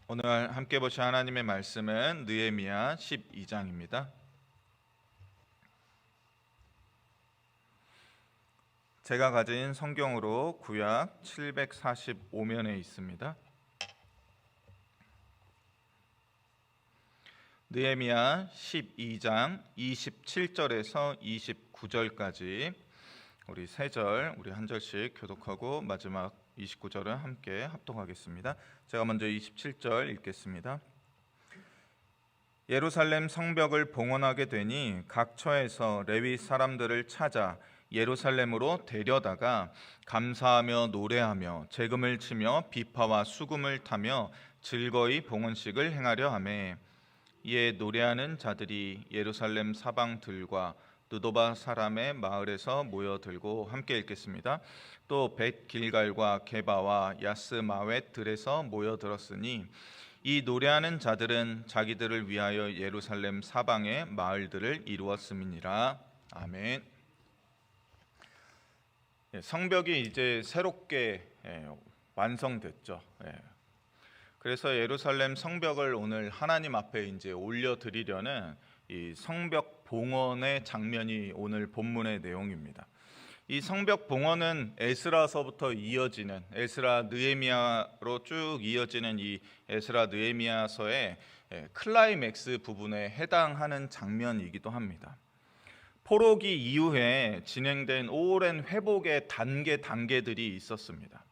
오늘 함께 보실 하나님의 말씀은 느헤미야 12장입니다. 제가 가진 성경으로 구약 745면에 있습니다. 느헤미야 12장 27절에서 29절까지 우리 세 절, 우리 한 절씩 교독하고 마지막 29절은 함께 합독하겠습니다. 제가 먼저 27절 읽겠습니다. 예루살렘 성벽을 봉헌하게 되니 각 처에서 레위 사람들을 찾아 예루살렘으로 데려다가 감사하며 노래하며 재금을 치며 비파와 수금을 타며 즐거이 봉헌식을 행하려 하매, 이에 노래하는 자들이 예루살렘 사방들과 느도바 사람의 마을에서 모여들고, 함께 읽겠습니다. 또 벳 길갈과 게바와 야스마웻 들에서 모여들었으니 이 노래하는 자들은 자기들을 위하여 예루살렘 사방의 마을들을 이루었음이니라. 아멘. 성벽이 이제 새롭게 완성됐죠. 그래서 예루살렘 성벽을 오늘 하나님 앞에 이제 올려드리려는 이 성벽 봉헌의 장면이 오늘 본문의 내용입니다. 이 성벽 봉헌은 에스라서부터 이어지는, 에스라 느헤미야로 쭉 이어지는 이 에스라 느헤미야서의 클라이맥스 부분에 해당하는 장면이기도 합니다. 포로기 이후에 진행된 오랜 회복의 단계들이 있었습니다.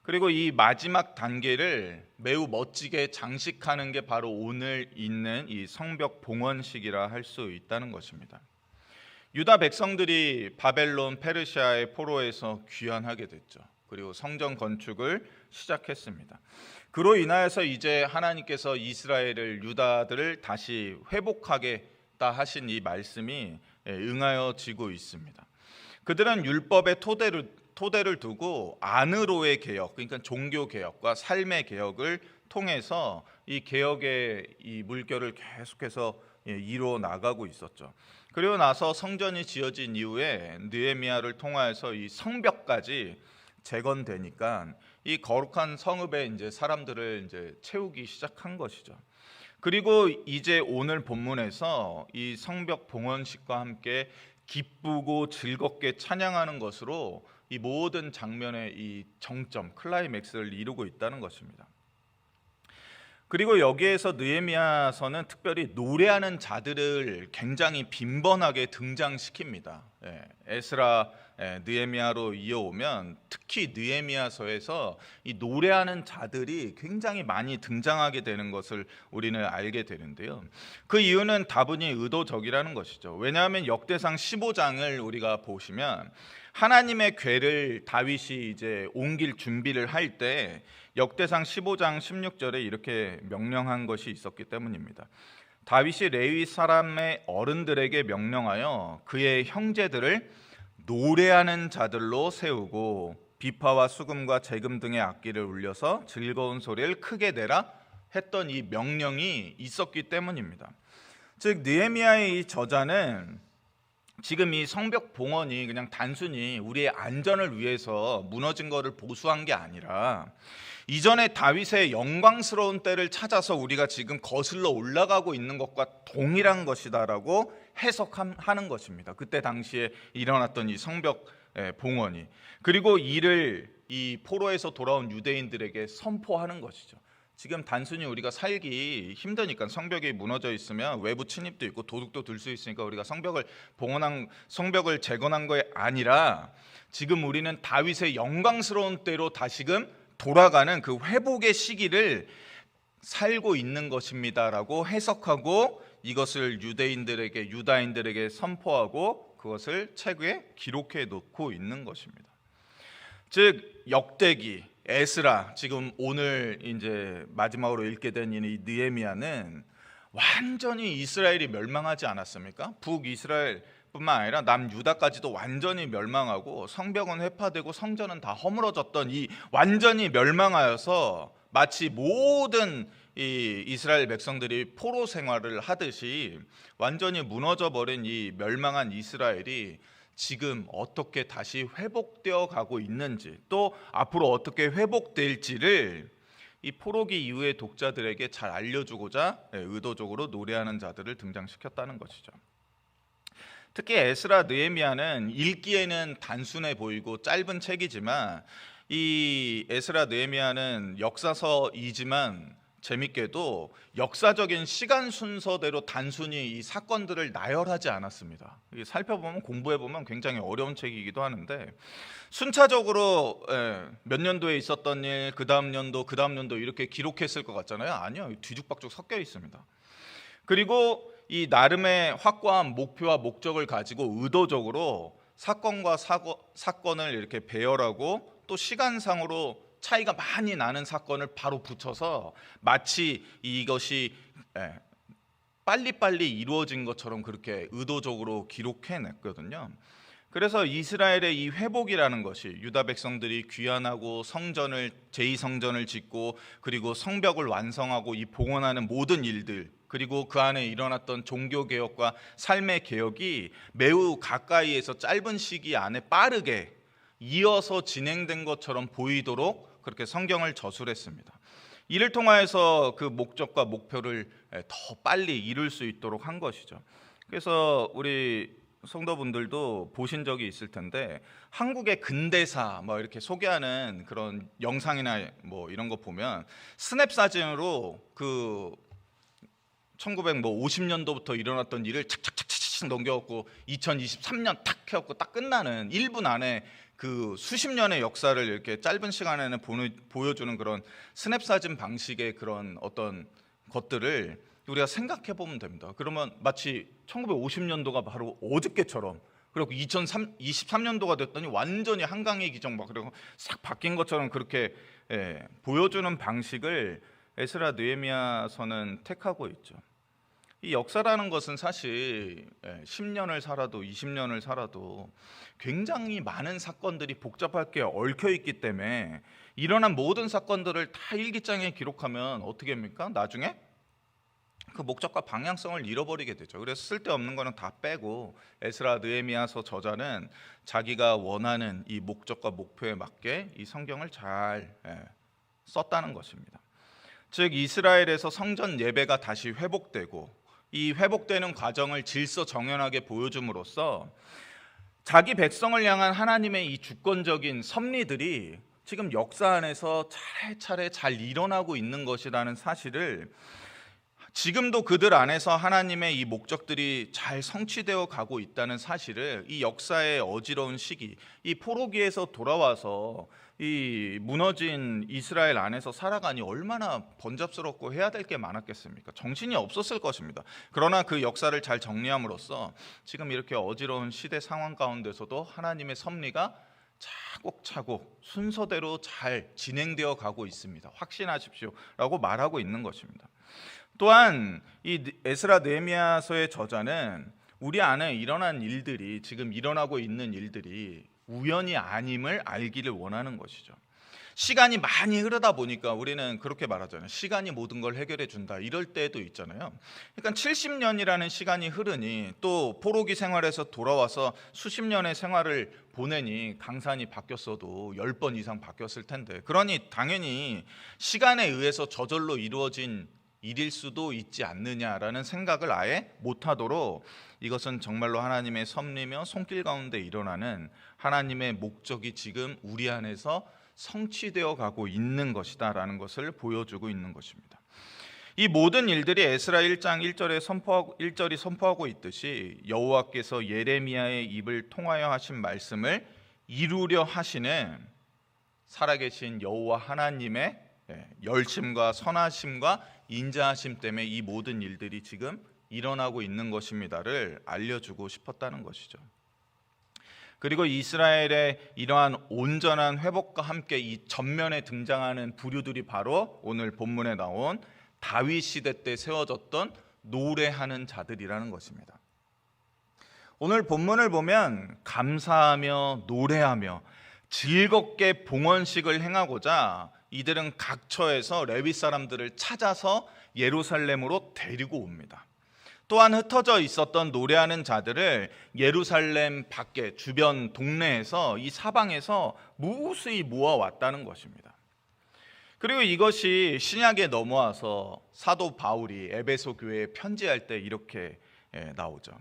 그리고 이 마지막 단계를 매우 멋지게 장식하는 게 바로 오늘 있는 이 성벽 봉헌식이라 할 수 있다는 것입니다. 유다 백성들이 바벨론 페르시아의 포로에서 귀환하게 됐죠. 그리고 성전 건축을 시작했습니다. 그로 인하여서 이제 하나님께서 이스라엘을, 유다들을 다시 회복하겠다 하신 이 말씀이 응하여지고 있습니다. 그들은 율법의 토대를 두고 안으로의 개혁, 그러니까 종교 개혁과 삶의 개혁을 통해서 이 개혁의 이 물결을 계속해서 이루어 나가고 있었죠. 그리고 나서 성전이 지어진 이후에 느헤미야를 통하여서 이 성벽까지 재건되니까 이 거룩한 성읍에 이제 사람들을 이제 채우기 시작한 것이죠. 그리고 이제 오늘 본문에서 이 성벽 봉헌식과 함께 기쁘고 즐겁게 찬양하는 것으로 이 모든 장면의 이 정점, 클라이맥스를 이루고 있다는 것입니다. 그리고 여기에서 느헤미야서는 특별히 노래하는 자들을 굉장히 빈번하게 등장시킵니다. 에스라, 느헤미야로 이어오면 특히 느헤미야서에서 이 노래하는 자들이 굉장히 많이 등장하게 되는 것을 우리는 알게 되는데요. 그 이유는 다분히 의도적이라는 것이죠. 왜냐하면 역대상 15장을 우리가 보시면 하나님의 궤를 다윗이 이제 옮길 준비를 할 때 역대상 15장 16절에 이렇게 명령한 것이 있었기 때문입니다. 다윗이 레위 사람의 어른들에게 명령하여 그의 형제들을 노래하는 자들로 세우고 비파와 수금과 재금 등의 악기를 울려서 즐거운 소리를 크게 내라 했던 이 명령이 있었기 때문입니다. 즉 느헤미야의 이 저자는 지금 이 성벽 봉헌이 그냥 단순히 우리의 안전을 위해서 무너진 것을 보수한 게 아니라 이전에 다윗의 영광스러운 때를 찾아서 우리가 지금 거슬러 올라가고 있는 것과 동일한 것이다라고 해석하는 것입니다. 그때 당시에 일어났던 이 성벽 봉헌이, 그리고 이를 이 포로에서 돌아온 유대인들에게 선포하는 것이죠. 지금 단순히 우리가 살기 힘드니까, 성벽이 무너져 있으면 외부 침입도 있고 도둑도 들 수 있으니까 우리가 성벽을 재건한 것이 아니라 지금 우리는 다윗의 영광스러운 때로 다시금 돌아가는 그 회복의 시기를 살고 있는 것입니다라고 해석하고 이것을 유다인들에게 선포하고 그것을 책에 기록해 놓고 있는 것입니다. 즉 역대기, 에스라, 지금 오늘 이제 마지막으로 읽게 된 이 느헤미야는 완전히 이스라엘이 멸망하지 않았습니까? 북이스라엘뿐만 아니라 남유다까지도 완전히 멸망하고 성벽은 회파되고 성전은 다 허물어졌던 이 완전히 멸망하여서 마치 모든 이 이스라엘 백성들이 포로 생활을 하듯이 완전히 무너져 버린 이 멸망한 이스라엘이 지금 어떻게 다시 회복되어 가고 있는지, 또 앞으로 어떻게 회복될지를 이 포로기 이후의 독자들에게 잘 알려주고자 의도적으로 노래하는 자들을 등장시켰다는 것이죠. 특히 에스라 느헤미야는 읽기에는 단순해 보이고 짧은 책이지만 이 에스라 느헤미야는 역사서이지만 재밌게도 역사적인 시간 순서대로 단순히 이 사건들을 나열하지 않았습니다. 살펴보면 공부해보면 굉장히 어려운 책이기도 하는데 순차적으로 몇 년도에 있었던 일, 그 다음 연도 이렇게 기록했을 것 같잖아요. 아니요, 뒤죽박죽 섞여 있습니다. 그리고 이 나름의 확고한 목표와 목적을 가지고 의도적으로 사건과 사건을 이렇게 배열하고 또 시간상으로 차이가 많이 나는 사건을 바로 붙여서 마치 이것이 빨리빨리 이루어진 것처럼 그렇게 의도적으로 기록해냈거든요. 그래서 이스라엘의 이 회복이라는 것이 유다 백성들이 귀환하고 성전을 제2성전을 짓고 그리고 성벽을 완성하고 이 봉헌하는 모든 일들, 그리고 그 안에 일어났던 종교 개혁과 삶의 개혁이 매우 가까이에서 짧은 시기 안에 빠르게 이어서 진행된 것처럼 보이도록 그렇게 성경을 저술했습니다. 이를 통하여서 그 목적과 목표를 더 빨리 이룰 수 있도록 한 것이죠. 그래서 우리 성도분들도 보신 적이 있을 텐데 한국의 근대사 뭐 이렇게 소개하는 그런 영상이나 뭐 이런 거 보면 스냅 사진으로 그 1950년도부터 일어났던 일을 착착착착 넘겨갖고 2023년 탁 해갖고 딱 끝나는 1분 안에 그 수십 년의 역사를 이렇게 짧은 시간에는 보여주는 그런 스냅 사진 방식의 그런 어떤 것들을 우리가 생각해 보면 됩니다. 그러면 마치 1950년도가 바로 어저께처럼, 그리고 2023년도가 됐더니 완전히 한강의 기적 막 그리고 싹 바뀐 것처럼 그렇게 보여주는 방식을 에스라 느헤미야서는 택하고 있죠. 이 역사라는 것은 사실 10년을 살아도 20년을 살아도 굉장히 많은 사건들이 복잡하게 얽혀 있기 때문에 일어난 모든 사건들을 다 일기장에 기록하면 어떻게 합니까? 나중에 그 목적과 방향성을 잃어버리게 되죠. 그래서 쓸데없는 거는 다 빼고 에스라 느헤미야서 저자는 자기가 원하는 이 목적과 목표에 맞게 이 성경을 잘 썼다는 것입니다. 즉 이스라엘에서 성전 예배가 다시 회복되고 이 회복되는 과정을 질서정연하게 보여줌으로써 자기 백성을 향한 하나님의 이 주권적인 섭리들이 지금 역사 안에서 차례차례 잘 일어나고 있는 것이라는 사실을, 지금도 그들 안에서 하나님의 이 목적들이 잘 성취되어 가고 있다는 사실을 이 역사의 어지러운 시기, 이 포로기에서 돌아와서 이 무너진 이스라엘 안에서 살아가니 얼마나 번잡스럽고 해야 될 게 많았겠습니까? 정신이 없었을 것입니다. 그러나 그 역사를 잘 정리함으로써 지금 이렇게 어지러운 시대 상황 가운데서도 하나님의 섭리가 차곡차곡 순서대로 잘 진행되어 가고 있습니다. 확신하십시오라고 말하고 있는 것입니다. 또한 이 에스라 느헤미야서의 저자는 우리 안에 일어난 일들이, 지금 일어나고 있는 일들이 우연이 아님을 알기를 원하는 것이죠. 시간이 많이 흐르다 보니까 우리는 그렇게 말하잖아요. 시간이 모든 걸 해결해 준다. 이럴 때도 있잖아요. 그러니까 70년이라는 시간이 흐르니 또 포로기 생활에서 돌아와서 수십 년의 생활을 보내니 강산이 바뀌었어도 10번 이상 바뀌었을 텐데, 그러니 당연히 시간에 의해서 저절로 이루어진 일일 수도 있지 않느냐라는 생각을 아예 못하도록 이것은 정말로 하나님의 섭리며 손길 가운데 일어나는 하나님의 목적이 지금 우리 안에서 성취되어 가고 있는 것이다라는 것을 보여주고 있는 것입니다. 이 모든 일들이 에스라 1장 1절이 선포하고 있듯이 여호와께서 예레미야의 입을 통하여 하신 말씀을 이루려 하시는 살아계신 여호와 하나님의 열심과 선하심과 인자하심 때문에 이 모든 일들이 지금 일어나고 있는 것입니다를 알려주고 싶었다는 것이죠. 그리고 이스라엘의 이러한 온전한 회복과 함께 이 전면에 등장하는 부류들이 바로 오늘 본문에 나온 다윗 시대 때 세워졌던 노래하는 자들이라는 것입니다. 오늘 본문을 보면 감사하며 노래하며 즐겁게 봉헌식을 행하고자 이들은 각처에서 레위 사람들을 찾아서 예루살렘으로 데리고 옵니다. 또한 흩어져 있었던 노래하는 자들을 예루살렘 밖에 주변 동네에서 이 사방에서 무수히 모아왔다는 것입니다. 그리고 이것이 신약에 넘어와서 사도 바울이 에베소 교회에 편지할 때 이렇게 나오죠.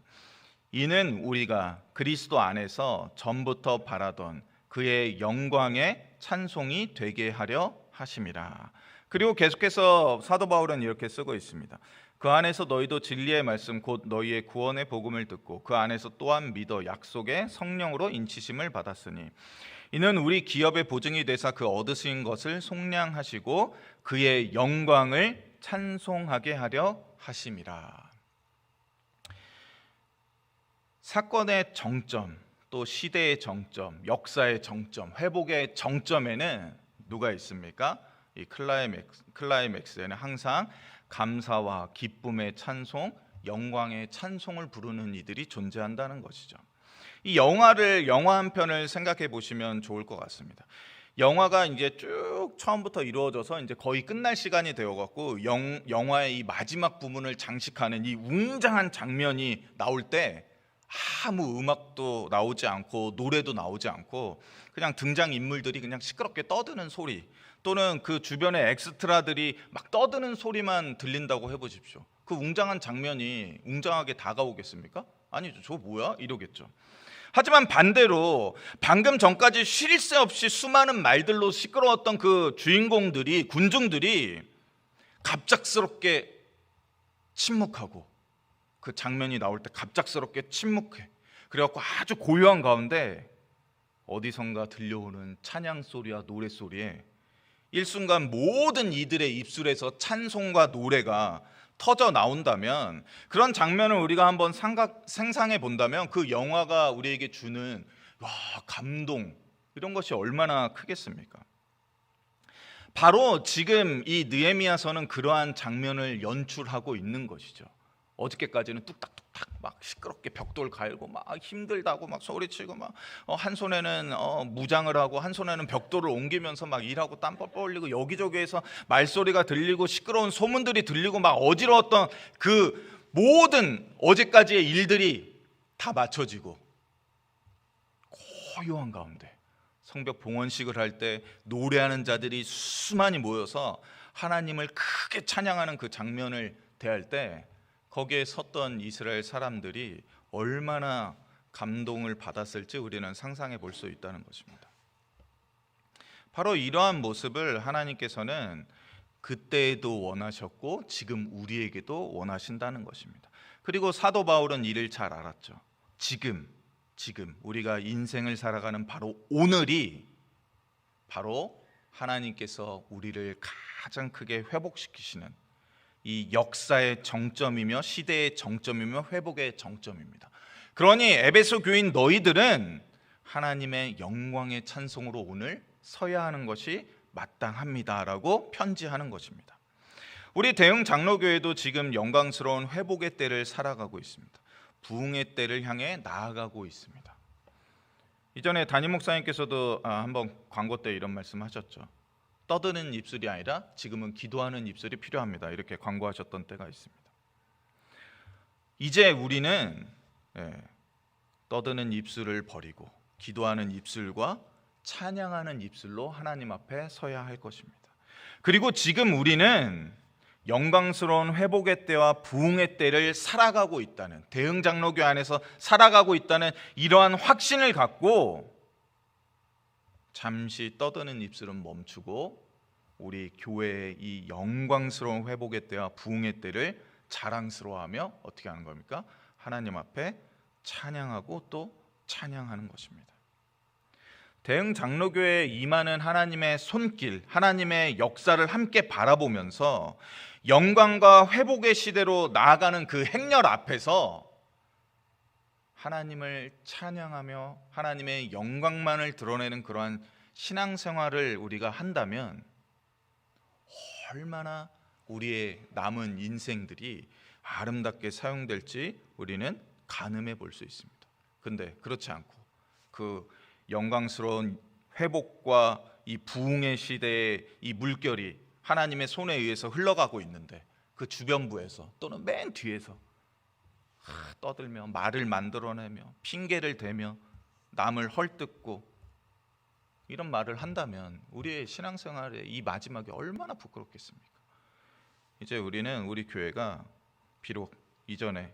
이는 우리가 그리스도 안에서 전부터 바라던 그의 영광의 찬송이 되게 하려 하심이라. 그리고 계속해서 사도 바울은 이렇게 쓰고 있습니다. 그 안에서 너희도 진리의 말씀 곧 너희의 구원의 복음을 듣고 그 안에서 또한 믿어 약속의 성령으로 인치심을 받았으니 이는 우리 기업의 보증이 되사 그 얻으신 것을 속량하시고 그의 영광을 찬송하게 하려 하심이라. 사건의 정점, 또 시대의 정점, 역사의 정점, 회복의 정점에는 누가 있습니까? 이 클라이맥스에는 항상 감사와 기쁨의 찬송, 영광의 찬송을 부르는 이들이 존재한다는 것이죠. 이 영화 한 편을 생각해 보시면 좋을 것 같습니다. 영화가 이제 쭉 처음부터 이루어져서 이제 거의 끝날 시간이 되어갖고 영화의 이 마지막 부분을 장식하는 이 웅장한 장면이 나올 때 아무 음악도 나오지 않고 노래도 나오지 않고 그냥 등장 인물들이 그냥 시끄럽게 떠드는 소리 또는 그 주변의 엑스트라들이 막 떠드는 소리만 들린다고 해보십시오. 그 웅장한 장면이 웅장하게 다가오겠습니까? 아니죠. 저 뭐야? 이러겠죠. 하지만 반대로 방금 전까지 쉴 새 없이 수많은 말들로 시끄러웠던 그 주인공들이, 군중들이 갑작스럽게 침묵하고, 그 장면이 나올 때 갑작스럽게 침묵해. 그래갖고 아주 고요한 가운데 어디선가 들려오는 찬양 소리와 노래 소리에 일순간 모든 이들의 입술에서 찬송과 노래가 터져 나온다면, 그런 장면을 우리가 한번 상상해 본다면 그 영화가 우리에게 주는 감동, 이런 것이 얼마나 크겠습니까? 바로 지금 이 느헤미야서는 그러한 장면을 연출하고 있는 것이죠. 어저께까지는 뚝딱뚝딱 막 시끄럽게 벽돌 갈고 막 힘들다고 막 소리치고 막 한 손에는 무장을 하고 한 손에는 벽돌을 옮기면서 막 일하고 땀 뻘뻘 흘리고 여기저기에서 말소리가 들리고 시끄러운 소문들이 들리고 막 어지러웠던 그 모든 어제까지의 일들이 다 맞춰지고 고요한 가운데 성벽 봉헌식을 할 때 노래하는 자들이 수많이 모여서 하나님을 크게 찬양하는 그 장면을 대할 때 거기에 섰던 이스라엘 사람들이 얼마나 감동을 받았을지 우리는 상상해 볼 수 있다는 것입니다. 바로 이러한 모습을 하나님께서는 그때에도 원하셨고 지금 우리에게도 원하신다는 것입니다. 그리고 사도 바울은 이를 잘 알았죠. 지금 우리가 인생을 살아가는 바로 오늘이 바로 하나님께서 우리를 가장 크게 회복시키시는 이 역사의 정점이며 시대의 정점이며 회복의 정점입니다. 그러니 에베소 교인 너희들은 하나님의 영광의 찬송으로 오늘 서야 하는 것이 마땅합니다라고 편지하는 것입니다. 우리 대흥 장로교회도 지금 영광스러운 회복의 때를 살아가고 있습니다. 부흥의 때를 향해 나아가고 있습니다. 이전에 담임 목사님께서도 한번 광고 때 이런 말씀하셨죠. 떠드는 입술이 아니라 지금은 기도하는 입술이 필요합니다. 이렇게 광고하셨던 때가 있습니다. 이제 우리는 떠드는 입술을 버리고 기도하는 입술과 찬양하는 입술로 하나님 앞에 서야 할 것입니다. 그리고 지금 우리는 영광스러운 회복의 때와 부흥의 때를 살아가고 있다는, 대흥 장로교 안에서 살아가고 있다는 이러한 확신을 갖고 잠시 떠드는 입술은 멈추고 우리 교회의 이 영광스러운 회복의 때와 부흥의 때를 자랑스러워하며 어떻게 하는 겁니까? 하나님 앞에 찬양하고 또 찬양하는 것입니다. 대흥 장로교회에 임하는 하나님의 손길, 하나님의 역사를 함께 바라보면서 영광과 회복의 시대로 나아가는 그 행렬 앞에서 하나님을 찬양하며 하나님의 영광만을 드러내는 그러한 신앙생활을 우리가 한다면 얼마나 우리의 남은 인생들이 아름답게 사용될지 우리는 가늠해 볼 수 있습니다. 근데 그렇지 않고 그 영광스러운 회복과 이 부흥의 시대의 이 물결이 하나님의 손에 의해서 흘러가고 있는데 그 주변부에서 또는 맨 뒤에서 떠들며 말을 만들어내며 핑계를 대며 남을 헐뜯고 이런 말을 한다면 우리의 신앙생활의 이 마지막이 얼마나 부끄럽겠습니까? 이제 우리는 우리 교회가 비록 이전에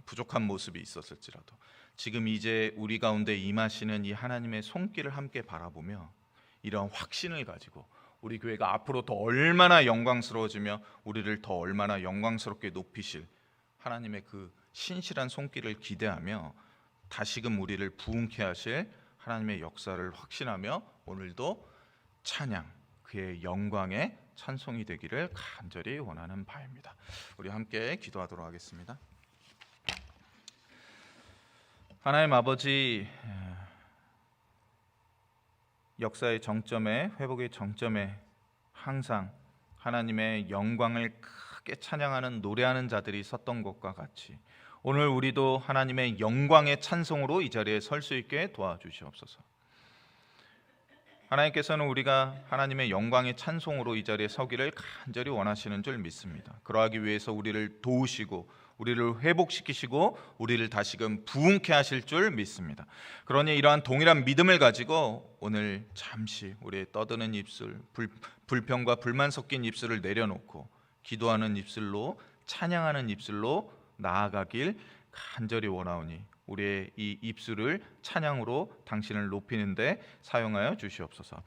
부족한 모습이 있었을지라도 지금 이제 우리 가운데 임하시는 이 하나님의 손길을 함께 바라보며 이런 확신을 가지고 우리 교회가 앞으로 더 얼마나 영광스러워지며 우리를 더 얼마나 영광스럽게 높이실 하나님의 그 신실한 손길을 기대하며 다시금 우리를 부흥케 하실 하나님의 역사를 확신하며 오늘도 찬양, 그의 영광의 찬송이 되기를 간절히 원하는 바입니다. 우리 함께 기도하도록 하겠습니다. 하나님 아버지, 역사의 정점에, 회복의 정점에 항상 하나님의 영광을 크게 찬양하는 노래하는 자들이 섰던 것과 같이 오늘 우리도 하나님의 영광의 찬송으로 이 자리에 설 수 있게 도와주시옵소서. 하나님께서는 우리가 하나님의 영광의 찬송으로 이 자리에 서기를 간절히 원하시는 줄 믿습니다. 그러하기 위해서 우리를 도우시고 우리를 회복시키시고 우리를 다시금 부흥케 하실 줄 믿습니다. 그러니 이러한 동일한 믿음을 가지고 오늘 잠시 우리의 떠드는 입술, 불평과 불만 섞인 입술을 내려놓고 기도하는 입술로, 찬양하는 입술로 나아가길 간절히 원하오니 우리의 이 입술을 찬양으로 당신을 높이는 데 사용하여 주시옵소서.